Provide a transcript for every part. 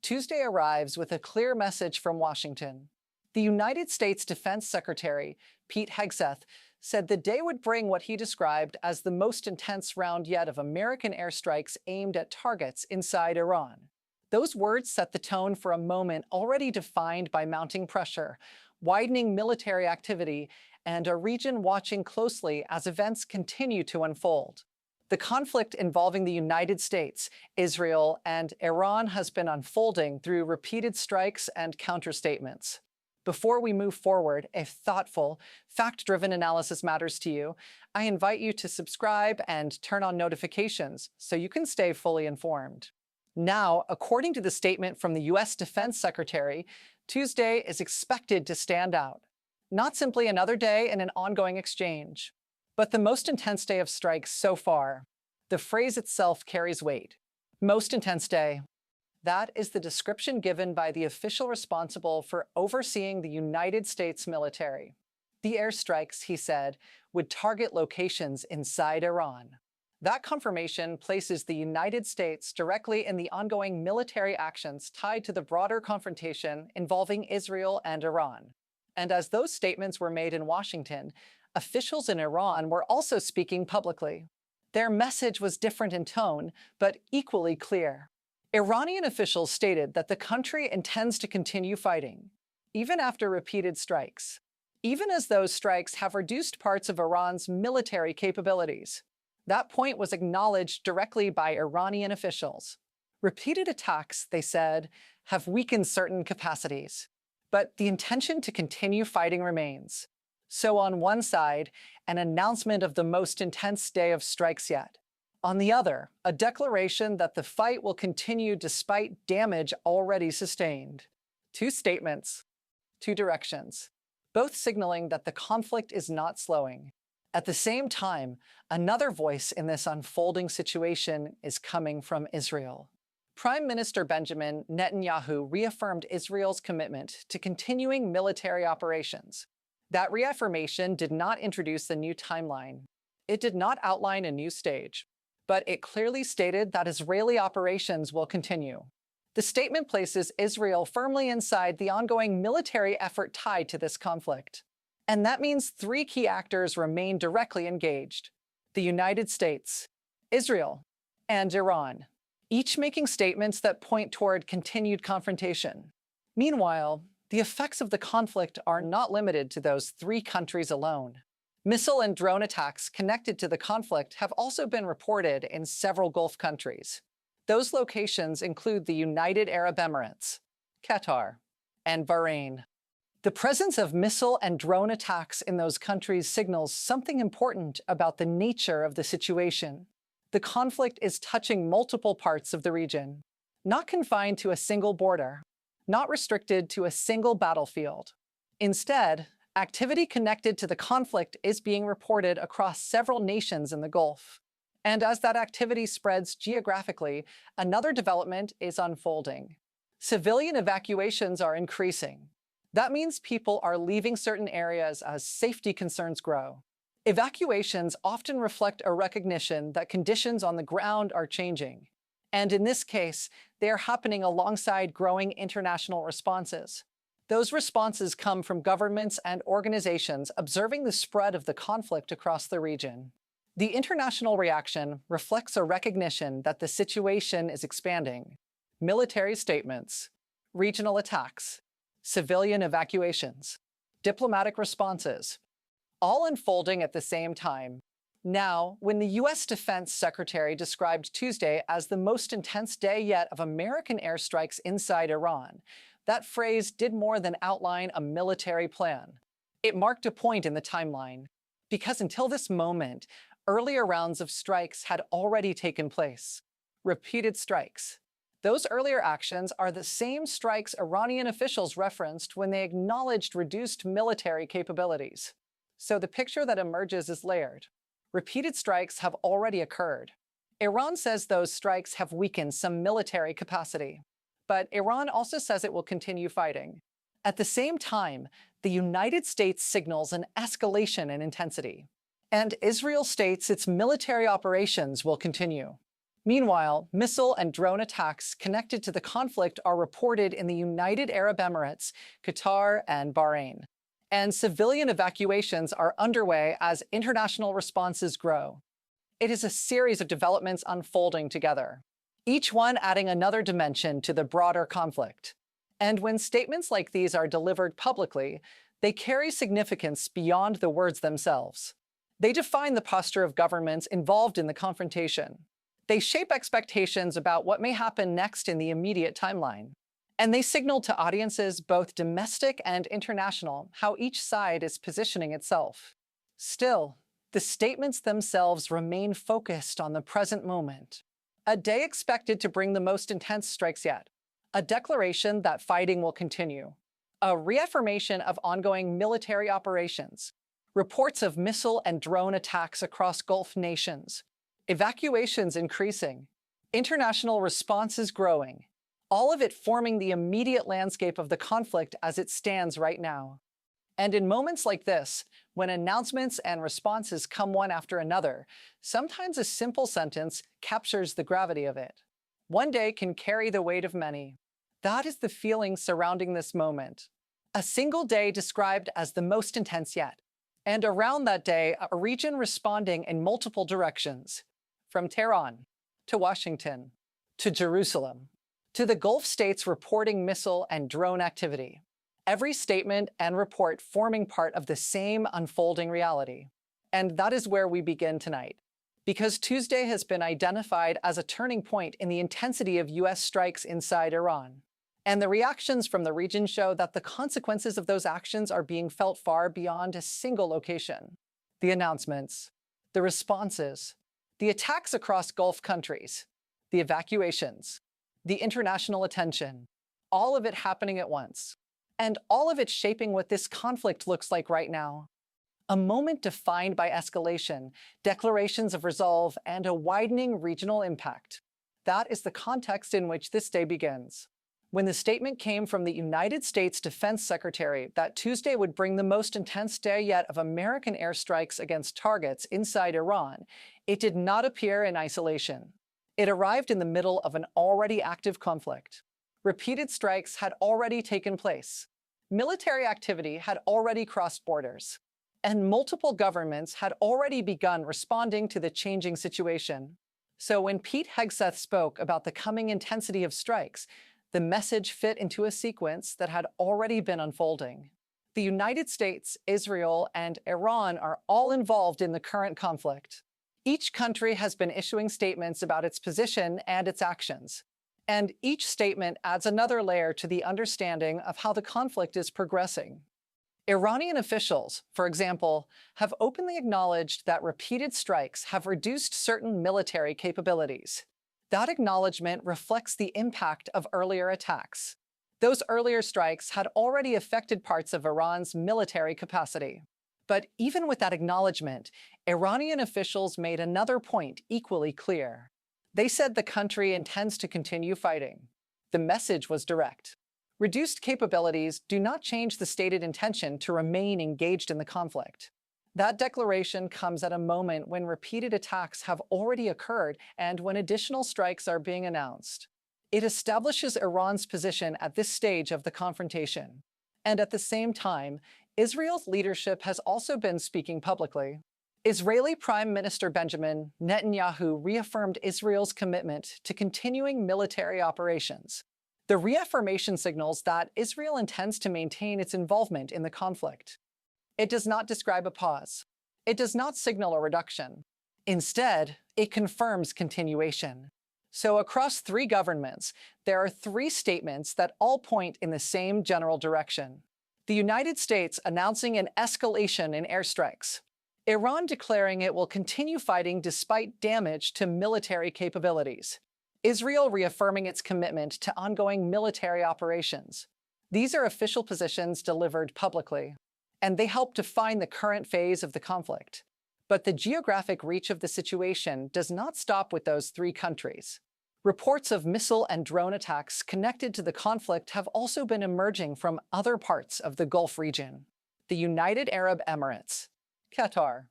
Tuesday arrives with a clear message from Washington. The United States Defense Secretary Pete Hegseth said the day would bring what he described as the most intense round yet of American airstrikes aimed at targets inside Iran. Those words set the tone for a moment already defined by mounting pressure, widening military activity, and a region watching closely as events continue to unfold. The conflict involving the United States, Israel, and Iran has been unfolding through repeated strikes and counterstatements. Before we move forward, if thoughtful, fact-driven analysis matters to you, I invite you to subscribe and turn on notifications so you can stay fully informed. Now, according to the statement from the U.S. Defense Secretary, Tuesday is expected to stand out. Not simply another day in an ongoing exchange, but the most intense day of strikes so far. The phrase itself carries weight. Most intense day. That is the description given by the official responsible for overseeing the United States military. The airstrikes, he said, would target locations inside Iran. That confirmation places the United States directly in the ongoing military actions tied to the broader confrontation involving Israel and Iran. And as those statements were made in Washington, officials in Iran were also speaking publicly. Their message was different in tone, but equally clear. Iranian officials stated that the country intends to continue fighting, even after repeated strikes, even as those strikes have reduced parts of Iran's military capabilities. That point was acknowledged directly by Iranian officials. Repeated attacks, they said, have weakened certain capacities, but the intention to continue fighting remains. So on one side, an announcement of the most intense day of strikes yet. On the other, a declaration that the fight will continue despite damage already sustained. Two statements, two directions, both signaling that the conflict is not slowing. At the same time, another voice in this unfolding situation is coming from Israel. Prime Minister Benjamin Netanyahu reaffirmed Israel's commitment to continuing military operations. That reaffirmation did not introduce a new timeline. It did not outline a new stage, but it clearly stated that Israeli operations will continue. The statement places Israel firmly inside the ongoing military effort tied to this conflict. And that means three key actors remain directly engaged: the United States, Israel, and Iran, each making statements that point toward continued confrontation. Meanwhile, the effects of the conflict are not limited to those three countries alone. Missile and drone attacks connected to the conflict have also been reported in several Gulf countries. Those locations include the United Arab Emirates, Qatar, and Bahrain. The presence of missile and drone attacks in those countries signals something important about the nature of the situation. The conflict is touching multiple parts of the region, not confined to a single border, not restricted to a single battlefield. Instead, activity connected to the conflict is being reported across several nations in the Gulf. And as that activity spreads geographically, another development is unfolding. Civilian evacuations are increasing. That means people are leaving certain areas as safety concerns grow. Evacuations often reflect a recognition that conditions on the ground are changing. And in this case, they are happening alongside growing international responses. Those responses come from governments and organizations observing the spread of the conflict across the region. The international reaction reflects a recognition that the situation is expanding. Military statements, regional attacks, civilian evacuations, diplomatic responses, all unfolding at the same time. Now, when the U.S. Defense Secretary described Tuesday as the most intense day yet of American airstrikes inside Iran, that phrase did more than outline a military plan. It marked a point in the timeline, because until this moment, earlier rounds of strikes had already taken place. Repeated strikes. Those earlier actions are the same strikes Iranian officials referenced when they acknowledged reduced military capabilities. So the picture that emerges is layered. Repeated strikes have already occurred. Iran says those strikes have weakened some military capacity. But Iran also says it will continue fighting. At the same time, the United States signals an escalation in intensity. And Israel states its military operations will continue. Meanwhile, missile and drone attacks connected to the conflict are reported in the United Arab Emirates, Qatar, and Bahrain. And civilian evacuations are underway as international responses grow. It is a series of developments unfolding together, each one adding another dimension to the broader conflict. And when statements like these are delivered publicly, they carry significance beyond the words themselves. They define the posture of governments involved in the confrontation. They shape expectations about what may happen next in the immediate timeline. And they signal to audiences, both domestic and international, how each side is positioning itself. Still, the statements themselves remain focused on the present moment. A day expected to bring the most intense strikes yet. A declaration that fighting will continue. A reaffirmation of ongoing military operations. Reports of missile and drone attacks across Gulf nations. Evacuations increasing. International responses growing. All of it forming the immediate landscape of the conflict as it stands right now. And in moments like this, when announcements and responses come one after another, sometimes a simple sentence captures the gravity of it. One day can carry the weight of many. That is the feeling surrounding this moment. A single day described as the most intense yet. And around that day, a region responding in multiple directions. From Tehran to Washington to Jerusalem to the Gulf states reporting missile and drone activity. Every statement and report forming part of the same unfolding reality. And that is where we begin tonight. Because Tuesday has been identified as a turning point in the intensity of US strikes inside Iran. And the reactions from the region show that the consequences of those actions are being felt far beyond a single location. The announcements, the responses, the attacks across Gulf countries, the evacuations, the international attention, all of it happening at once. And all of it shaping what this conflict looks like right now. A moment defined by escalation, declarations of resolve, and a widening regional impact. That is the context in which this day begins. When the statement came from the United States Defense Secretary that Tuesday would bring the most intense day yet of American airstrikes against targets inside Iran, it did not appear in isolation. It arrived in the middle of an already active conflict. Repeated strikes had already taken place. Military activity had already crossed borders. And multiple governments had already begun responding to the changing situation. So when Pete Hegseth spoke about the coming intensity of strikes, the message fit into a sequence that had already been unfolding. The United States, Israel, and Iran are all involved in the current conflict. Each country has been issuing statements about its position and its actions. And each statement adds another layer to the understanding of how the conflict is progressing. Iranian officials, for example, have openly acknowledged that repeated strikes have reduced certain military capabilities. That acknowledgement reflects the impact of earlier attacks. Those earlier strikes had already affected parts of Iran's military capacity. But even with that acknowledgement, Iranian officials made another point equally clear. They said the country intends to continue fighting. The message was direct. Reduced capabilities do not change the stated intention to remain engaged in the conflict. That declaration comes at a moment when repeated attacks have already occurred and when additional strikes are being announced. It establishes Iran's position at this stage of the confrontation. And at the same time, Israel's leadership has also been speaking publicly. Israeli Prime Minister Benjamin Netanyahu reaffirmed Israel's commitment to continuing military operations. The reaffirmation signals that Israel intends to maintain its involvement in the conflict. It does not describe a pause. It does not signal a reduction. Instead, it confirms continuation. So across three governments, there are three statements that all point in the same general direction. The United States announcing an escalation in airstrikes. Iran declaring it will continue fighting despite damage to military capabilities. Israel reaffirming its commitment to ongoing military operations. These are official positions delivered publicly, and they help define the current phase of the conflict. But the geographic reach of the situation does not stop with those three countries. Reports of missile and drone attacks connected to the conflict have also been emerging from other parts of the Gulf region. The United Arab Emirates, Qatar,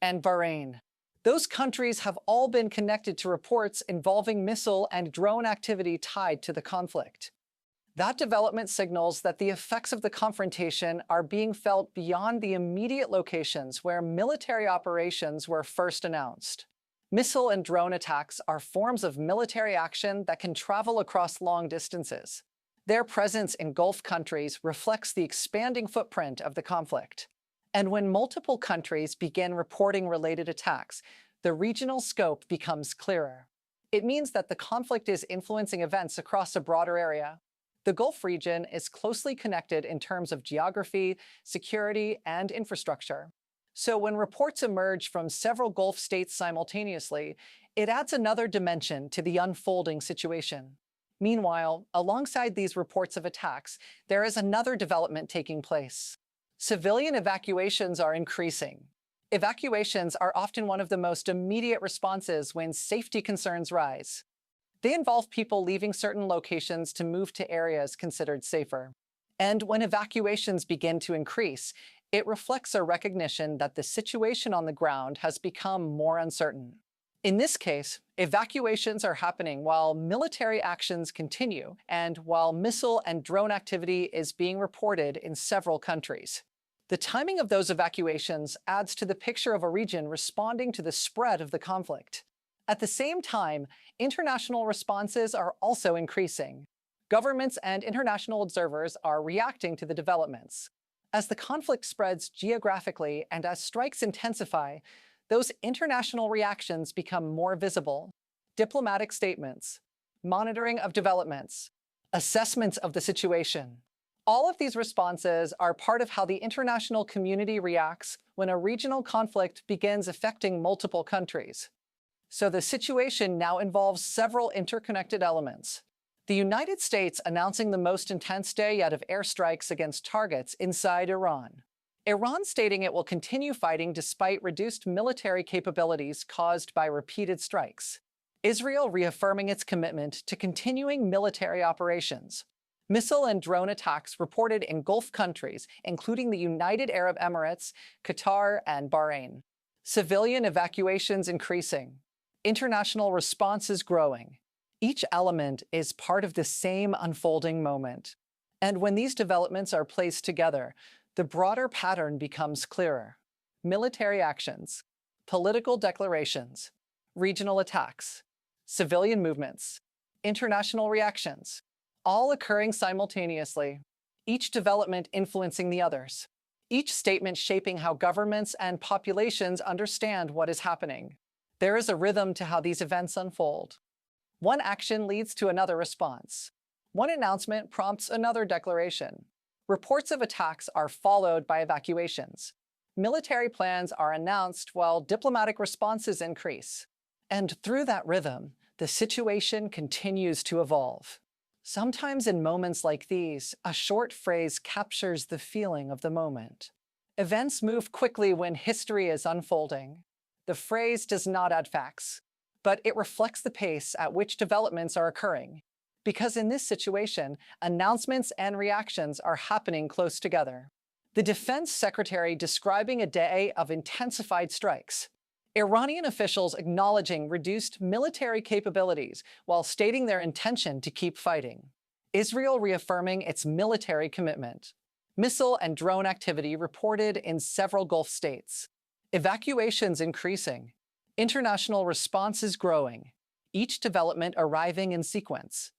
and Bahrain. Those countries have all been connected to reports involving missile and drone activity tied to the conflict. That development signals that the effects of the confrontation are being felt beyond the immediate locations where military operations were first announced. Missile and drone attacks are forms of military action that can travel across long distances. Their presence in Gulf countries reflects the expanding footprint of the conflict. And when multiple countries begin reporting related attacks, the regional scope becomes clearer. It means that the conflict is influencing events across a broader area. The Gulf region is closely connected in terms of geography, security, and infrastructure. So when reports emerge from several Gulf states simultaneously, it adds another dimension to the unfolding situation. Meanwhile, alongside these reports of attacks, there is another development taking place. Civilian evacuations are increasing. Evacuations are often one of the most immediate responses when safety concerns rise. They involve people leaving certain locations to move to areas considered safer. And when evacuations begin to increase, it reflects a recognition that the situation on the ground has become more uncertain. In this case, evacuations are happening while military actions continue and while missile and drone activity is being reported in several countries. The timing of those evacuations adds to the picture of a region responding to the spread of the conflict. At the same time, international responses are also increasing. Governments and international observers are reacting to the developments. As the conflict spreads geographically and as strikes intensify, those international reactions become more visible. Diplomatic statements, monitoring of developments, assessments of the situation. All of these responses are part of how the international community reacts when a regional conflict begins affecting multiple countries. So the situation now involves several interconnected elements. The United States announcing the most intense day yet of airstrikes against targets inside Iran. Iran stating it will continue fighting despite reduced military capabilities caused by repeated strikes. Israel reaffirming its commitment to continuing military operations. Missile and drone attacks reported in Gulf countries, including the United Arab Emirates, Qatar, and Bahrain. Civilian evacuations increasing. International responses growing. Each element is part of the same unfolding moment. And when these developments are placed together, the broader pattern becomes clearer. Military actions, political declarations, regional attacks, civilian movements, international reactions, all occurring simultaneously, each development influencing the others, each statement shaping how governments and populations understand what is happening. There is a rhythm to how these events unfold. One action leads to another response. One announcement prompts another declaration. Reports of attacks are followed by evacuations. Military plans are announced while diplomatic responses increase. And through that rhythm, the situation continues to evolve. Sometimes in moments like these, a short phrase captures the feeling of the moment. Events move quickly when history is unfolding. The phrase does not add facts, but it reflects the pace at which developments are occurring. Because in this situation, announcements and reactions are happening close together. The defense secretary describing a day of intensified strikes. Iranian officials acknowledging reduced military capabilities while stating their intention to keep fighting. Israel reaffirming its military commitment. Missile and drone activity reported in several Gulf states. Evacuations increasing. International responses growing. Each development arriving in sequence.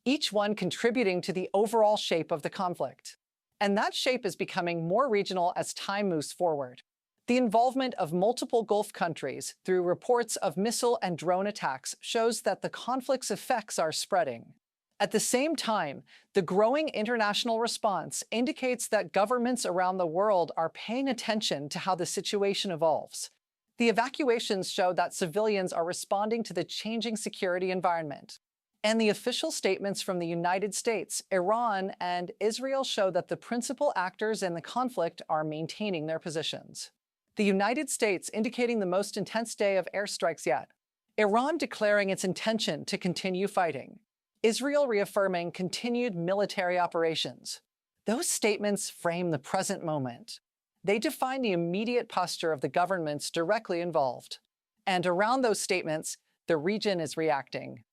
Each one contributing to the overall shape of the conflict. And that shape is becoming more regional as time moves forward. The involvement of multiple Gulf countries through reports of missile and drone attacks shows that the conflict's effects are spreading. At the same time, the growing international response indicates that governments around the world are paying attention to how the situation evolves. The evacuations show that civilians are responding to the changing security environment. And the official statements from the United States, Iran, and Israel show that the principal actors in the conflict are maintaining their positions. The United States indicating the most intense day of airstrikes yet. Iran declaring its intention to continue fighting. Israel reaffirming continued military operations. Those statements frame the present moment. They define the immediate posture of the governments directly involved. And around those statements, the region is reacting.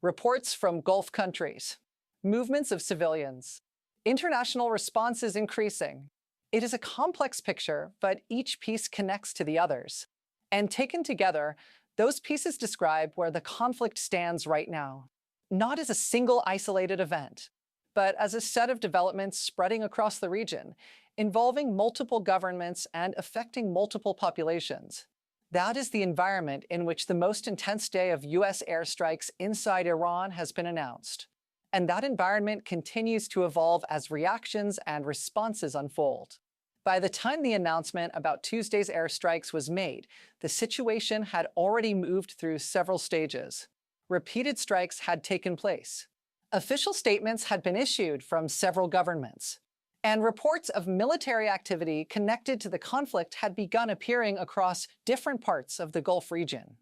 Reports from Gulf countries, movements of civilians, international response is increasing. It is a complex picture, but each piece connects to the others. And taken together, those pieces describe where the conflict stands right now, not as a single isolated event, but as a set of developments spreading across the region, involving multiple governments and affecting multiple populations. That is the environment in which the most intense day of U.S. airstrikes inside Iran has been announced. And that environment continues to evolve as reactions and responses unfold. By the time the announcement about Tuesday's airstrikes was made, the situation had already moved through several stages. Repeated strikes had taken place. Official statements had been issued from several governments. And reports of military activity connected to the conflict had begun appearing across different parts of the Gulf region.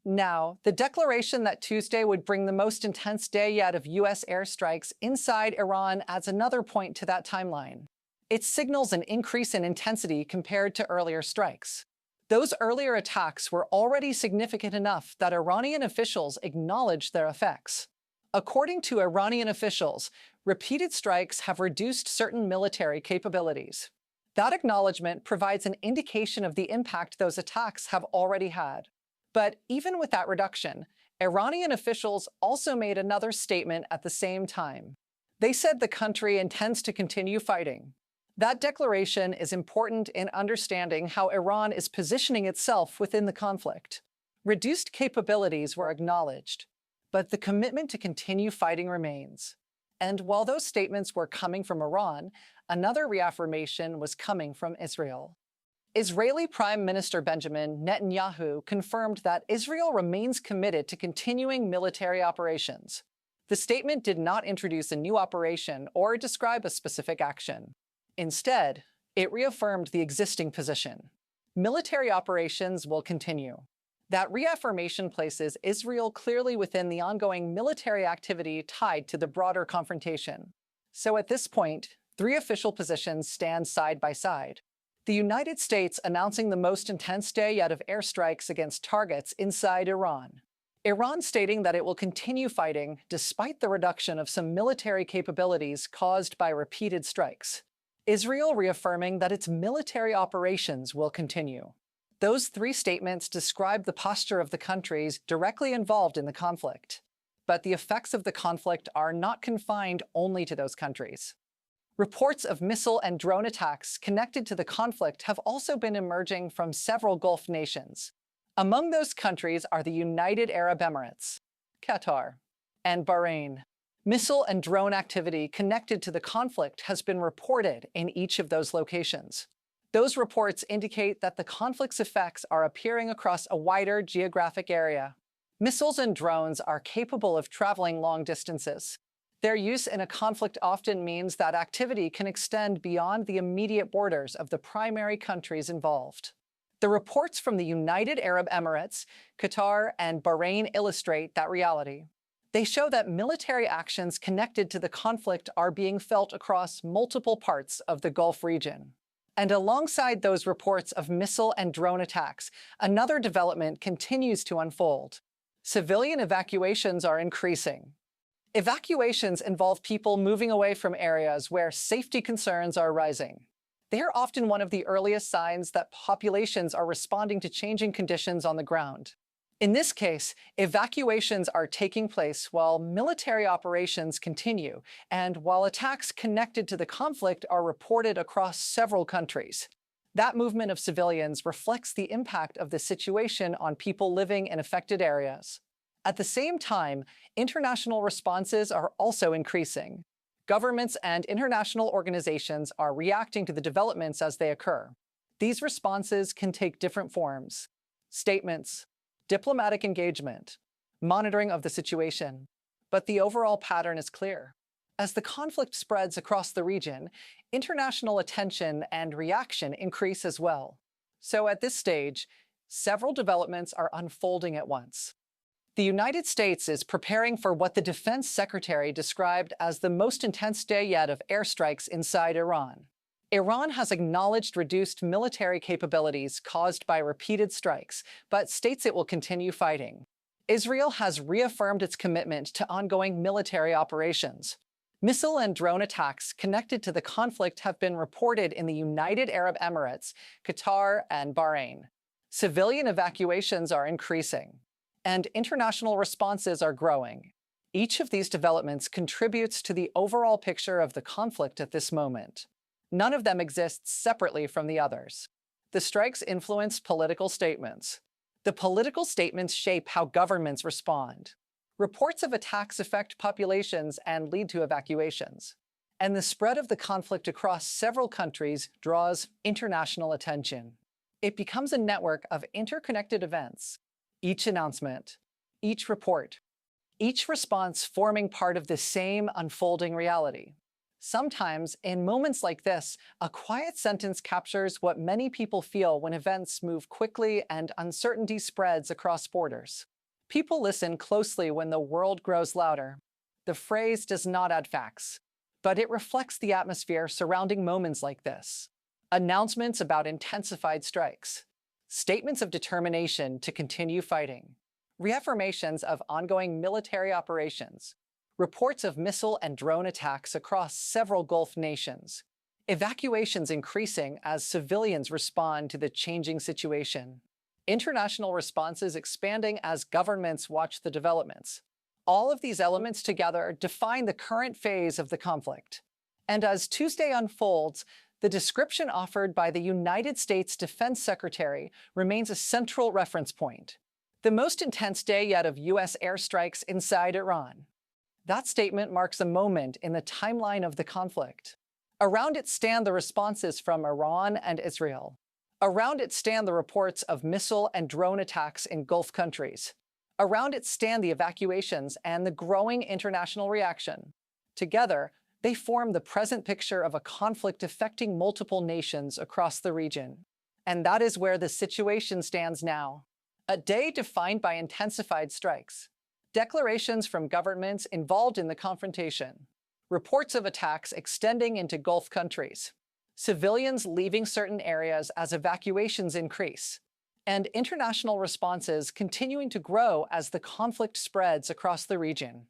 Now, the declaration that Tuesday would bring the most intense day yet of U.S. airstrikes inside Iran adds another point to that timeline. It signals an increase in intensity compared to earlier strikes. Those earlier attacks were already significant enough that Iranian officials acknowledged their effects. According to Iranian officials, repeated strikes have reduced certain military capabilities. That acknowledgement provides an indication of the impact those attacks have already had. But even with that reduction, Iranian officials also made another statement at the same time. They said the country intends to continue fighting. That declaration is important in understanding how Iran is positioning itself within the conflict. Reduced capabilities were acknowledged, but the commitment to continue fighting remains. And while those statements were coming from Iran, another reaffirmation was coming from Israel. Israeli Prime Minister Benjamin Netanyahu confirmed that Israel remains committed to continuing military operations. The statement did not introduce a new operation or describe a specific action. Instead, it reaffirmed the existing position. Military operations will continue. That reaffirmation places Israel clearly within the ongoing military activity tied to the broader confrontation. So at this point, three official positions stand side by side. The United States announcing the most intense day yet of airstrikes against targets inside Iran. Iran stating that it will continue fighting despite the reduction of some military capabilities caused by repeated strikes. Israel reaffirming that its military operations will continue. Those three statements describe the posture of the countries directly involved in the conflict. But the effects of the conflict are not confined only to those countries. Reports of missile and drone attacks connected to the conflict have also been emerging from several Gulf nations. Among those countries are the United Arab Emirates, Qatar, and Bahrain. Missile and drone activity connected to the conflict has been reported in each of those locations. Those reports indicate that the conflict's effects are appearing across a wider geographic area. Missiles and drones are capable of traveling long distances. Their use in a conflict often means that activity can extend beyond the immediate borders of the primary countries involved. The reports from the United Arab Emirates, Qatar, and Bahrain illustrate that reality. They show that military actions connected to the conflict are being felt across multiple parts of the Gulf region. And alongside those reports of missile and drone attacks, another development continues to unfold. Civilian evacuations are increasing. Evacuations involve people moving away from areas where safety concerns are rising. They are often one of the earliest signs that populations are responding to changing conditions on the ground. In this case, evacuations are taking place while military operations continue and while attacks connected to the conflict are reported across several countries. That movement of civilians reflects the impact of the situation on people living in affected areas. At the same time, international responses are also increasing. Governments and international organizations are reacting to the developments as they occur. These responses can take different forms: statements, diplomatic engagement, monitoring of the situation. But the overall pattern is clear. As the conflict spreads across the region, international attention and reaction increase as well. So at this stage, several developments are unfolding at once. The United States is preparing for what the Defense Secretary described as the most intense day yet of airstrikes inside Iran. Iran has acknowledged reduced military capabilities caused by repeated strikes, but states it will continue fighting. Israel has reaffirmed its commitment to ongoing military operations. Missile and drone attacks connected to the conflict have been reported in the United Arab Emirates, Qatar, and Bahrain. Civilian evacuations are increasing, and international responses are growing. Each of these developments contributes to the overall picture of the conflict at this moment. None of them exists separately from the others. The strikes influence political statements. The political statements shape how governments respond. Reports of attacks affect populations and lead to evacuations. And the spread of the conflict across several countries draws international attention. It becomes a network of interconnected events. Each announcement, each report, each response forming part of the same unfolding reality. Sometimes, in moments like this, a quiet sentence captures what many people feel when events move quickly and uncertainty spreads across borders. People listen closely when the world grows louder. The phrase does not add facts, but it reflects the atmosphere surrounding moments like this. Announcements about intensified strikes, statements of determination to continue fighting, reaffirmations of ongoing military operations, reports of missile and drone attacks across several Gulf nations, evacuations increasing as civilians respond to the changing situation, international responses expanding as governments watch the developments. All of these elements together define the current phase of the conflict. And as Tuesday unfolds, the description offered by the United States Defense Secretary remains a central reference point. The most intense day yet of U.S. airstrikes inside Iran. That statement marks a moment in the timeline of the conflict. Around it stand the responses from Iran and Israel. Around it stand the reports of missile and drone attacks in Gulf countries. Around it stand the evacuations and the growing international reaction. Together, they form the present picture of a conflict affecting multiple nations across the region. And that is where the situation stands now. A day defined by intensified strikes, declarations from governments involved in the confrontation, reports of attacks extending into Gulf countries, civilians leaving certain areas as evacuations increase, and international responses continuing to grow as the conflict spreads across the region.